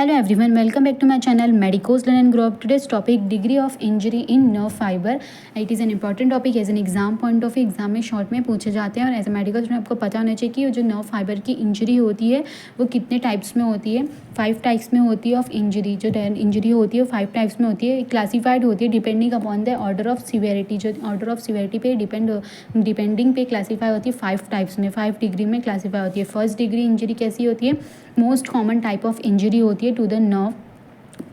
Hello everyone, welcome back to my channel Medicos Learn and Grow Up. Today's topic degree of injury in nerve fiber. It is an important topic as an exam point of view. Exam में short में पूछे जाते हैं और as a medical student आपको पता होना चाहिए कि जो नर्व फाइबर की इंजरी होती है वो कितने टाइप्स में होती है। 5 टाइप्स में होती है ऑफ इंजरी। जो इंजरी होती है वो 5 टाइप्स में होती है, क्लासीफाइड होती है depending upon the order of severity. जो ऑर्डर ऑफ सीवियरिटी पे डिपेंडिंग पे क्लासीफाई होती है 5 टाइप्स में, 5 डिग्री में क्लासीफाई होती है। फर्स्ट डिग्री इंजरी कैसी होती है? Most common type of injury होती है to the nerve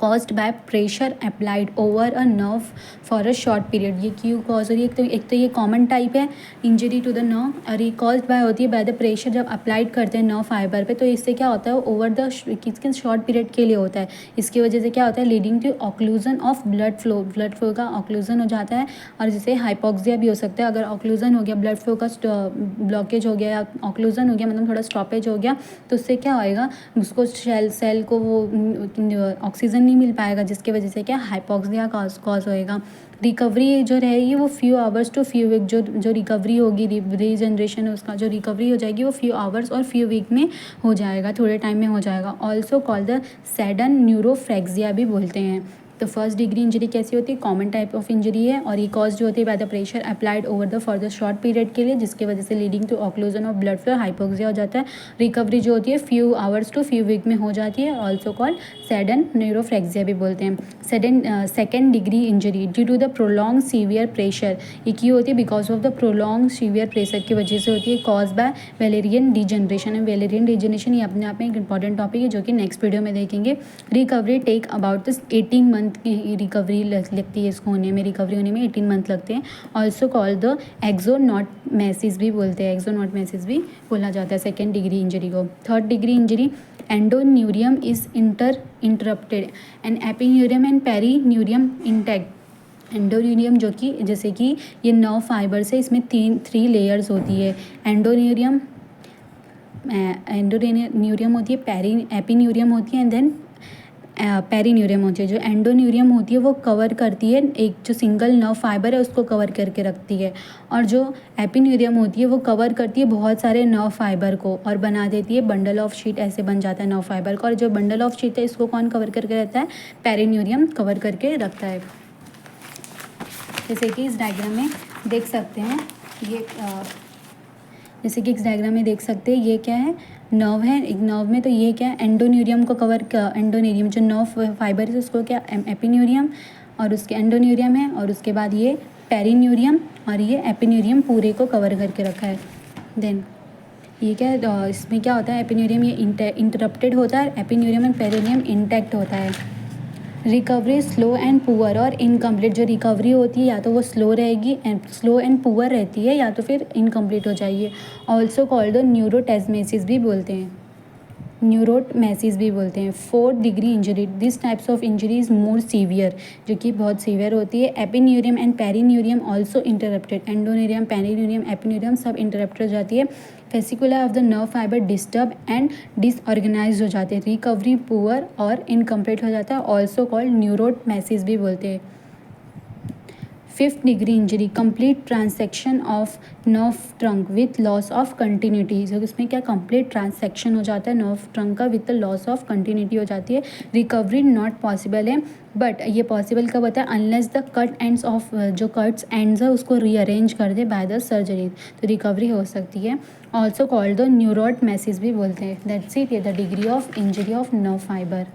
caused by pressure applied over a nerve for a short period। ये क्यों कॉज हो रही है? एक तो ये कॉमन टाइप है इंजरी टू द नर्व और ये कॉज्ड बाय होती है बाय द प्रेशर। जब अप्लाइड करते हैं नर्व फाइबर पे तो इससे क्या होता है, ओवर द किसके शॉर्ट पीरियड के लिए होता है। इसकी वजह से क्या होता है, leading to occlusion of blood flow का ऑक्लूजन हो जाता है और जिससे हाइपोक्सिया भी हो सकता है। अगर ऑक्लूजन हो गया, ब्लड फ्लो का ब्लॉकेज हो गया या ऑक्लूजन हो गया, मतलब थोड़ा स्टॉपेज हो गया, तो उससे क्या होएगा, उसको सेल को वो ऑक्सीजन नहीं मिल पाएगा, जिसकी वजह से क्या हाइपोक्सिया कॉज होएगा। रिकवरी जो रहेगी वो few hours to few week. जो रिकवरी होगी, रीजनरेशन है उसका, जो रिकवरी हो जाएगी वो फ्यू आवर्स और फ्यू वीक में हो जाएगा, थोड़े टाइम में हो जाएगा। Also called the sudden neurapraxia भी बोलते हैं। तो फर्स्ट डिग्री इंजरी कैसी होती है? कॉमन टाइप ऑफ इंजरी है और ये कॉज जो होती है by the pressure applied over the for the short period के लिए, जिसकी वजह से leading to occlusion of blood flow, hypoxia हो जाता है। रिकवरी जो होती है few hours to few week में हो जाती है। ऑल्सो कॉल्ड सडन न्यूरोफ्रेक्सिया भी बोलते हैं। Second degree injury due to the prolong severe pressure, ये क्यों होती है? Because of the prolong severe pressure की वजह से होती है। कॉज बाय वेलेरियन डिजनरेशन है। वेलेरियन डिजनरेशन ये अपने आप में एक इंपॉर्टेंट टॉपिक है जो कि नेक्स्ट वीडियो में देखेंगे। Recovery take about this 18 month की रिकवरी लगती है, इसको होने में, रिकवरी होने में 18 मंथ लगते हैं। ऑल्सो कॉल्ड द एक्सोनॉटमेसिस भी बोलते हैं, एक्सोनॉटमेसिस भी बोला जाता है सेकेंड डिग्री इंजरी को। Third degree injury endoneurium is interrupted and epineurium and पेरीन्यूरियम intact. Endoneurium जो कि जैसे कि ये नर्व फाइबर से, इसमें 3 लेयर्स होती है। एंडोन्यूरियम होती है, एपिन्यूरियम होती है एंड देन पेरीन्यूरियम होती है। जो एंडोन्यूरियम होती है वो कवर करती है, एक जो सिंगल नर्व फाइबर है उसको कवर करके रखती है, और जो एपिन्यूरियम होती है वो कवर करती है बहुत सारे नर्व फाइबर को और बना देती है बंडल ऑफ शीट, ऐसे बन जाता है नर्व फाइबर का। और जो बंडल ऑफ शीट है इसको कौन कवर करके रखता है? पेरीन्यूरियम कवर करके रखता है। जैसे कि इस डायग्राम में देख सकते हैं, ये जैसे कि इस डायग्राम में देख सकते हैं ये क्या है, नर्व है। एक नर्व में तो ये क्या है, एंडोन्यूरियम को कवर, एंडोन्यूरियम जो नर्व फाइबर है उसको क्या, एपिन्यूरियम और उसके एंडोन्यूरियम है, और उसके बाद ये पेरीन्यूरियम और ये एपिन्यूरियम पूरे को कवर करके रखा है। देन ये क्या है, इसमें क्या होता है, एपिन्यूरियम ये इंटरप्टेड होता है, एपिन्यूरियम एंड पेरीन्यूरियम इंटैक्ट होता है। रिकवरी स्लो एंड पुअर और इनकम्प्लीट। जो रिकवरी होती है या तो वो स्लो रहेगी, स्लो एंड पुअर रहती है, या तो फिर इनकम्प्लीट हो जाएगी। ऑल्सो कॉल्ड द न्यूरोटेस्मेसिस भी बोलते हैं, न्यूरोटमेसिस भी बोलते हैं। Fourth degree injury, this types of injury is more severe, जो कि बहुत सीवियर होती है। Epineurium and perineurium also interrupted, endoneurium, perineurium, epineurium सब इंटरप्ट हो जाती है। Fascicula of the nerve fibre disturb and disorganise हो जाते हैं। रिकवरी पुअर और इनकम्प्लीट हो जाता है। ऑल्सो कॉल्ड न्यूरोटमेसिस भी बोलते हैं। Fifth degree injury complete transaction of nerve trunk with loss of continuity. जो इसमें क्या, कंप्लीट ट्रांसेक्शन हो जाता है नर्व ट्रंक का with the loss of continuity हो जाती है। रिकवरी नॉट पॉसिबल है, बट ये पॉसिबल कब होता है? Unless the cut ends of, जो कट्स एंड्स है उसको रीअरेंज कर दे बाय द सर्जरी, तो रिकवरी हो सकती है। ऑल्सो कॉल्ड द न्यूरोटमेसिस भी बोलते हैं। दैट्स इट, ये the degree of injury of nerve fibre.